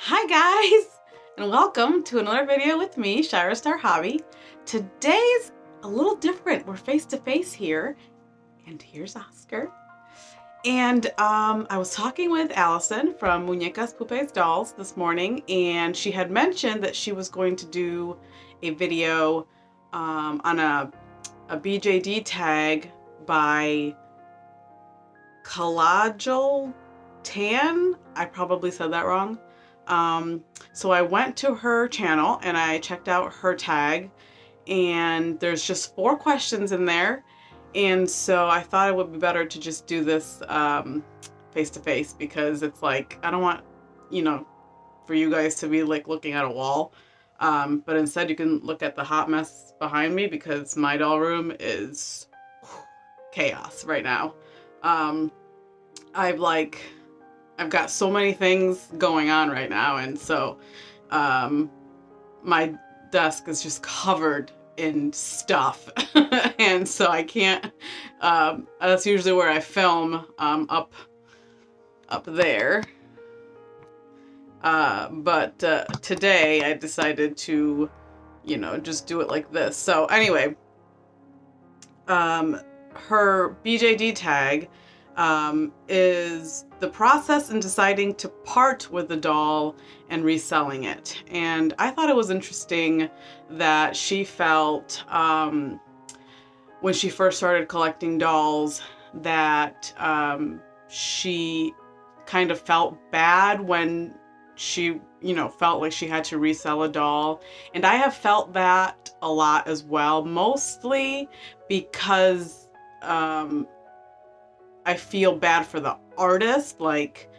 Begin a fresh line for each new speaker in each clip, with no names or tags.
Hi guys, and welcome to another video with me, Shira Star Hobby. Today's a little different. We're face to face here, and here's Oscar. And I was talking with Allison from Muñecas Pupes Dolls this morning, and she had mentioned that she was going to do a video on a BJD tag by Collagel Tan. I probably said that wrong. So I went to her channel and I checked out her tag, and there's just 4 questions in there. And so I thought it would be better to just do this face to face, because it's like, I don't want, for you guys to be like looking at a wall. But instead you can look at the hot mess behind me, because my doll room is chaos right now. I've got so many things going on right now, and so my desk is just covered in stuff. And so I can't, that's usually where I film, up there. But today I decided to, just do it like this. So anyway, her BJD tag is the process in deciding to part with the doll and reselling it. And I thought it was interesting that she felt, when she first started collecting dolls, that she kind of felt bad when she, felt like she had to resell a doll. And I have felt that a lot as well, mostly because I feel bad for the artist. Like,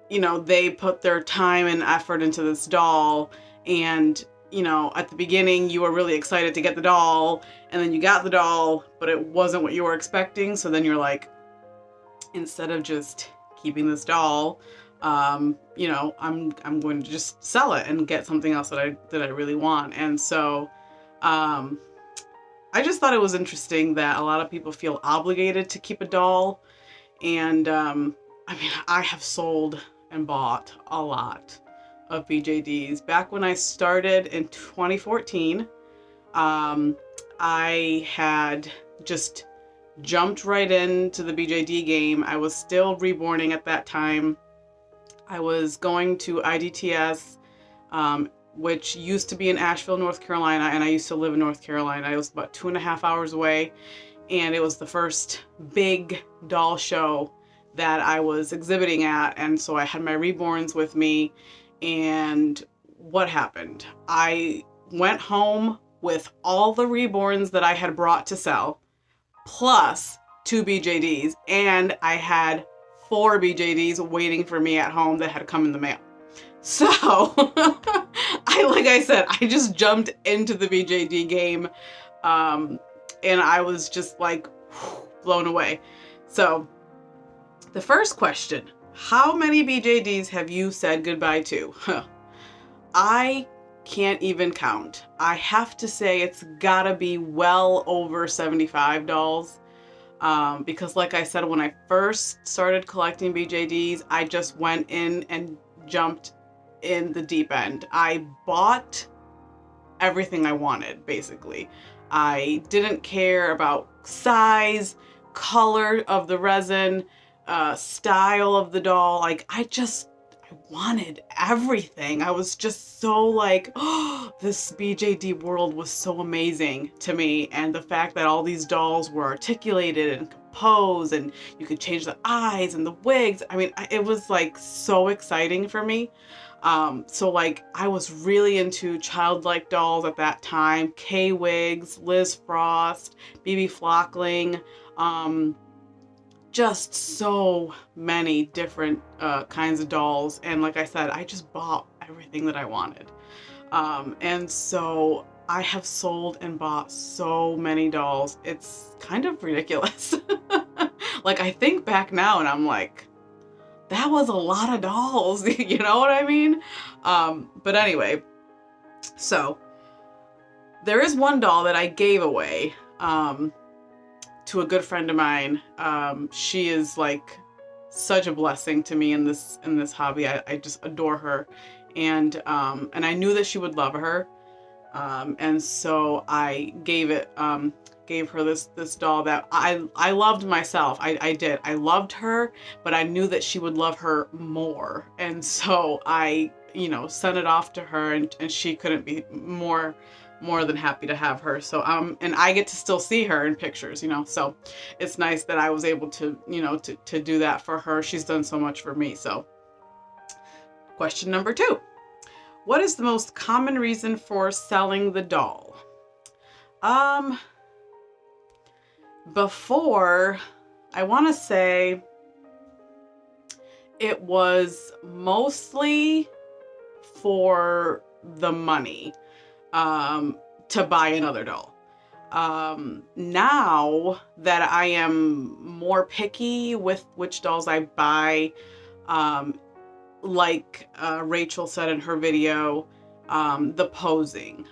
they put their time and effort into this doll, and at the beginning you were really excited to get the doll, and then you got the doll, but it wasn't what you were expecting. So then you're like, instead of just keeping this doll, I'm going to just sell it and get something else that I really want. And so I just thought it was interesting that a lot of people feel obligated to keep a doll. And I have sold and bought a lot of BJDs. Back when I started in 2014, I had just jumped right into the BJD game. I was still reborning at that time. I was going to IDTS, which used to be in Asheville, North Carolina, and I used to live in North Carolina. I was about 2.5 hours away, and it was the first big doll show that I was exhibiting at, and so I had my reborns with me. And what happened? I went home with all the reborns that I had brought to sell, plus 2 BJDs, and I had 4 BJDs waiting for me at home that had come in the mail. So, like I said, I just jumped into the BJD game, and I was just like blown away. So, the first question, how many BJDs have you said goodbye to? I can't even count. I have to say it's gotta be well over 75 dolls. Because like I said, when I first started collecting BJDs, I just went in and jumped in the deep end. I bought everything I wanted, basically. I didn't care about size, color of the resin, style of the doll. Like, I wanted everything. I was just so like, oh, this BJD world was so amazing to me. And the fact that all these dolls were articulated and composed, and you could change the eyes and the wigs. I mean, it was like so exciting for me. So like, I was really into childlike dolls at that time. K-Wigs, Liz Frost, BB Flockling, just so many different kinds of dolls. And like I said, I just bought everything that I wanted. And so I have sold and bought so many dolls. It's kind of ridiculous. Like, I think back now and I'm like, that was a lot of dolls. You know what I mean? But anyway, so there is one doll that I gave away to a good friend of mine. She is like such a blessing to me in this hobby. I just adore her, and I knew that she would love her, and so I gave her this doll that I loved myself. I did. I loved her, but I knew that she would love her more, and so I, you know, sent it off to her, and she couldn't be more than happy to have her. So and I get to still see her in pictures, you know, so it's nice that I was able to, you know, to do that for her. She's done so much for me. So question number 2. What is the most common reason for selling the doll? Before, I want to say it was mostly for the money, to buy another doll. Now that I am more picky with which dolls I buy, like Rachel said in her video, the posing.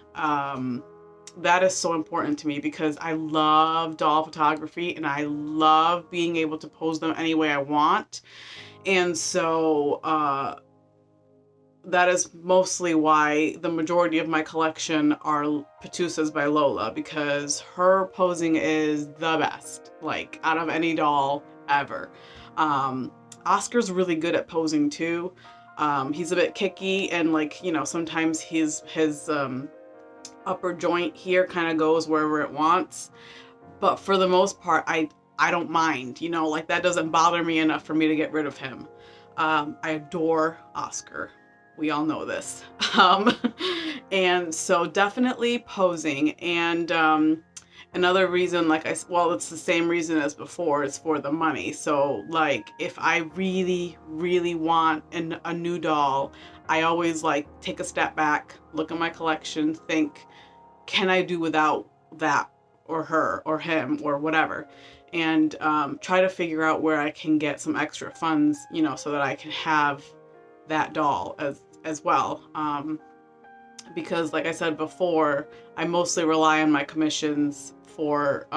That is so important to me because I love doll photography and I love being able to pose them any way I want. And so that is mostly why the majority of my collection are Petusas by Lola, because her posing is the best, like out of any doll ever. Oscar's really good at posing too. He's a bit kicky, and like, you know, sometimes his upper joint here kind of goes wherever it wants, but for the most part I don't mind, you know, like that doesn't bother me enough for me to get rid of him. I adore Oscar, we all know this. And so definitely posing, and another reason, like well, it's the same reason as before, it's for the money. So like if I really want a new doll, I always like take a step back, look at my collection, think, can I do without that or her or him or whatever, and try to figure out where I can get some extra funds, you know, so that I can have that doll as well. Because like I said before, I mostly rely on my commissions for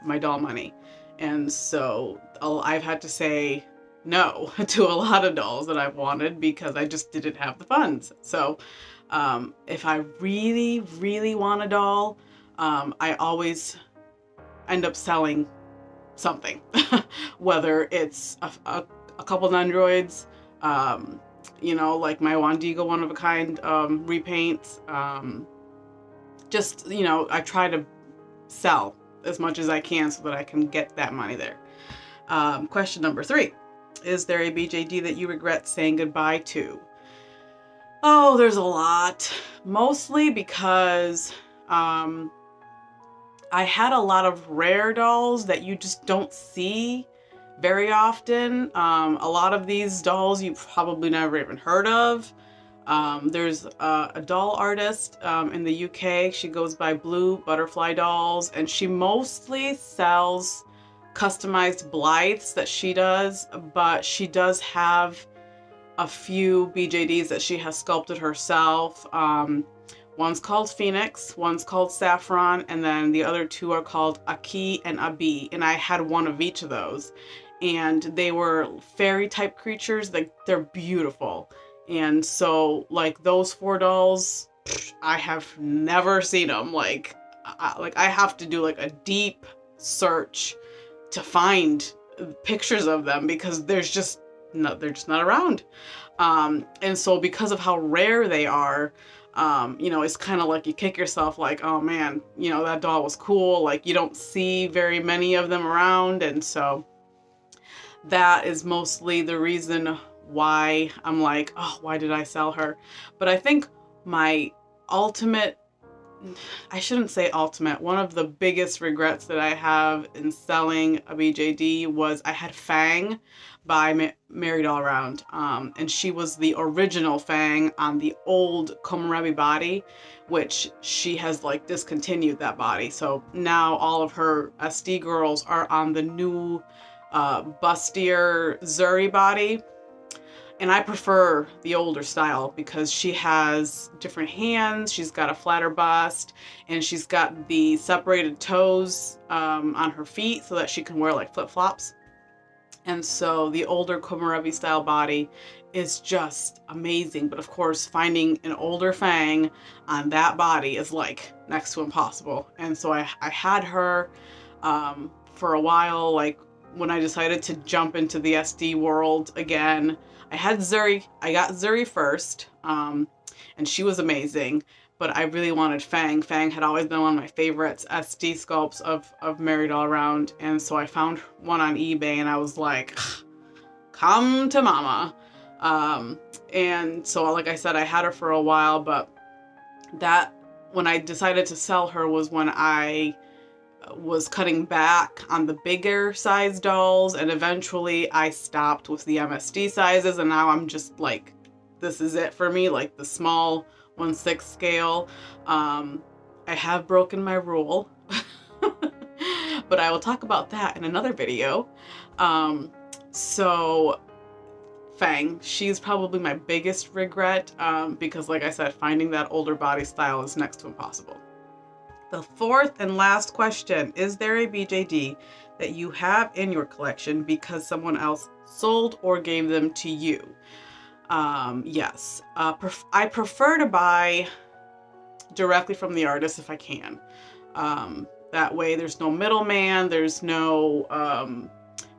my doll money, and so I've had to say no to a lot of dolls that I've wanted because I just didn't have the funds. So if I really want a doll, I always end up selling something, whether it's a couple Nendroids, you know, like my Wandigo one of a kind repaints. Just, you know, I try to sell as much as I can so that I can get that money there. Question number 3. Is there a BJD that you regret saying goodbye to? Oh, there's a lot. Mostly because I had a lot of rare dolls that you just don't see very often. A lot of these dolls you've probably never even heard of. There's a doll artist in the UK. She goes by Blue Butterfly Dolls, and she mostly sells customized Blythes that she does, but she does have a few BJDs that she has sculpted herself. One's called Phoenix, one's called Saffron, and then the other 2 are called Aki and Abi, and I had one of each of those. And they were fairy type creatures, like they're beautiful. And so like those 4 dolls, I have never seen them. Like I have to do like a deep search to find pictures of them because they're just not around. And so because of how rare they are, you know, it's kind of like you kick yourself like, oh man, you know, that doll was cool. Like you don't see very many of them around. And so that is mostly the reason why I'm like, oh, why did I sell her? But I think my ultimate, I shouldn't say ultimate, one of the biggest regrets that I have in selling a BJD was I had Fang by Married All Around, and she was the original Fang on the old Komorebi body, which she has like discontinued that body. So now all of her SD girls are on the new bustier Zuri body. And I prefer the older style because she has different hands, she's got a flatter bust, and she's got the separated toes on her feet so that she can wear like flip-flops. And so the older Komarevi style body is just amazing. But of course, finding an older Fang on that body is like next to impossible. And so I had her for a while. Like when I decided to jump into the SD world again, I had Zuri. I got Zuri first, and she was amazing. But I really wanted Fang. Fang had always been one of my favorites SD sculpts of Married All Around. And so I found one on eBay and I was like, come to mama. And so like I said, I had her for a while, but when I decided to sell her was when I was cutting back on the bigger size dolls, and eventually I stopped with the MSD sizes, and now I'm just like, this is it for me, like the small 1/6 scale. I have broken my rule, but I will talk about that in another video. So Fang, she's probably my biggest regret, because like I said, finding that older body style is next to impossible. The fourth and last question, is there a BJD that you have in your collection because someone else sold or gave them to you? Yes. I prefer to buy directly from the artist if I can. That way there's no middleman, there's no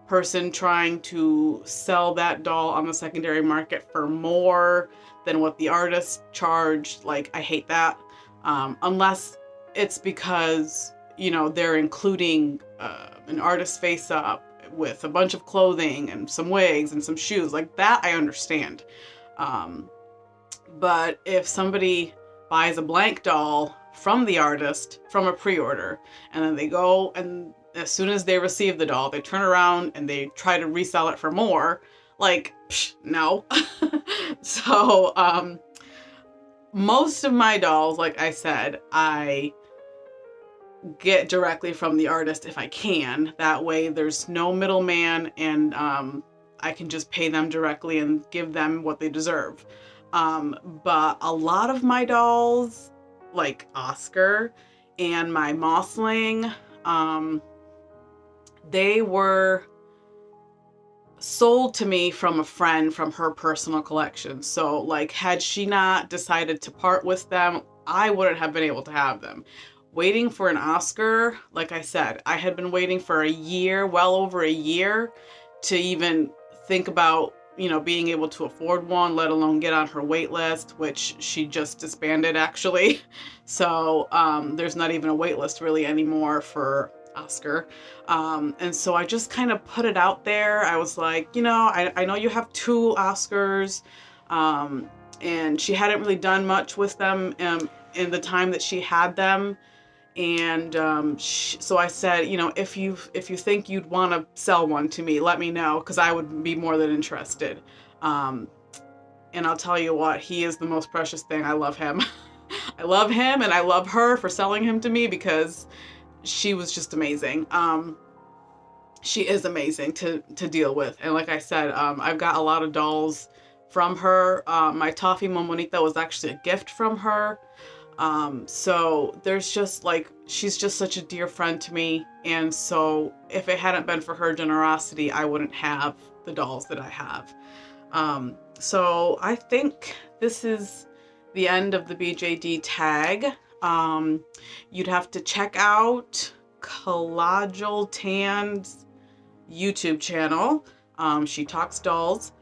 person trying to sell that doll on the secondary market for more than what the artist charged. Like, I hate that. Unless it's because, you know, they're including an artist face up with a bunch of clothing and some wigs and some shoes. Like that, I understand. But if somebody buys a blank doll from the artist from a pre-order, and then they go and as soon as they receive the doll, they turn around and they try to resell it for more, like, psh, no. So, most of my dolls, like I said, I get directly from the artist if I can. That way there's no middleman, and I can just pay them directly and give them what they deserve. But a lot of my dolls, like Oscar and my Mossling, they were sold to me from a friend from her personal collection. So like, had she not decided to part with them, I wouldn't have been able to have them. Waiting for an Oscar, like I said, I had been waiting for a year, well over a year, to even think about, you know, being able to afford one, let alone get on her wait list, which she just disbanded actually. So there's not even a wait list really anymore for Oscar. And so I just kind of put it out there. I was like, you know, I know you have 2 Oscars, and she hadn't really done much with them in the time that she had them. And so I said, you know, if you think you'd want to sell one to me, let me know, because I would be more than interested. And I'll tell you what, he is the most precious thing. I love him. I love him, and I love her for selling him to me, because she was just amazing. She is amazing to deal with. And like I said, I've got a lot of dolls from her. My Toffee Momonita was actually a gift from her. So there's just like, she's just such a dear friend to me. And so if it hadn't been for her generosity, I wouldn't have the dolls that I have. So I think this is the end of the BJD tag. You'd have to check out Collagel Tan's YouTube channel. She talks dolls.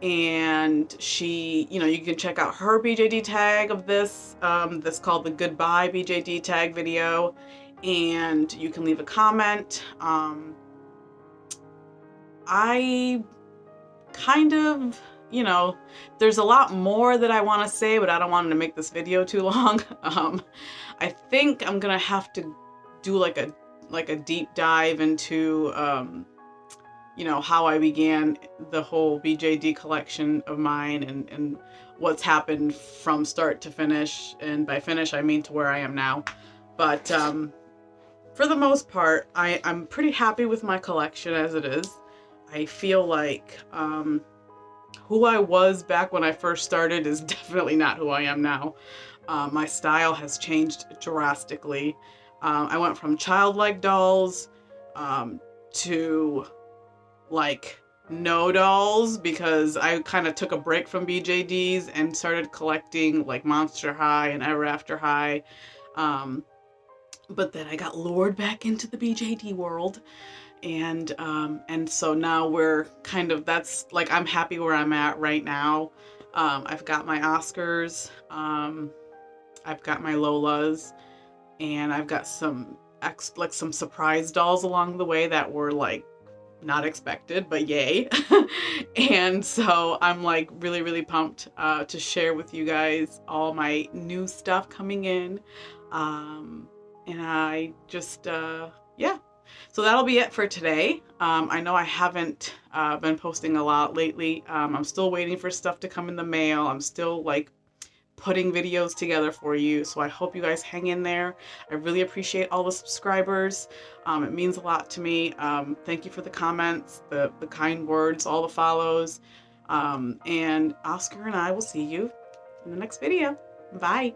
And she, you know, you can check out her BJD tag of this, that's called the Goodbye BJD Tag video, and you can leave a comment. I kind of, you know, there's a lot more that I want to say, but I don't want to make this video too long. I think I'm gonna have to do like a deep dive into, you know, how I began the whole BJD collection of mine, and what's happened from start to finish. And by finish, I mean to where I am now. But for the most part, I'm pretty happy with my collection as it is. I feel like who I was back when I first started is definitely not who I am now. My style has changed drastically. I went from childlike dolls to like no dolls because I kind of took a break from BJDs and started collecting like Monster High and Ever After High. But then I got lured back into the BJD world, and so now we're kind of, that's like, I'm happy where I'm at right now. I've got my Oscars, I've got my Lolas, and I've got some like some surprise dolls along the way that were like not expected, but yay. And so I'm like really, really pumped to share with you guys all my new stuff coming in. And I just, yeah. So that'll be it for today. I know I haven't been posting a lot lately. I'm still waiting for stuff to come in the mail. I'm still like putting videos together for you. So I hope you guys hang in there. I really appreciate all the subscribers. It means a lot to me. Thank you for the comments, the kind words, all the follows. And Oscar and I will see you in the next video. Bye.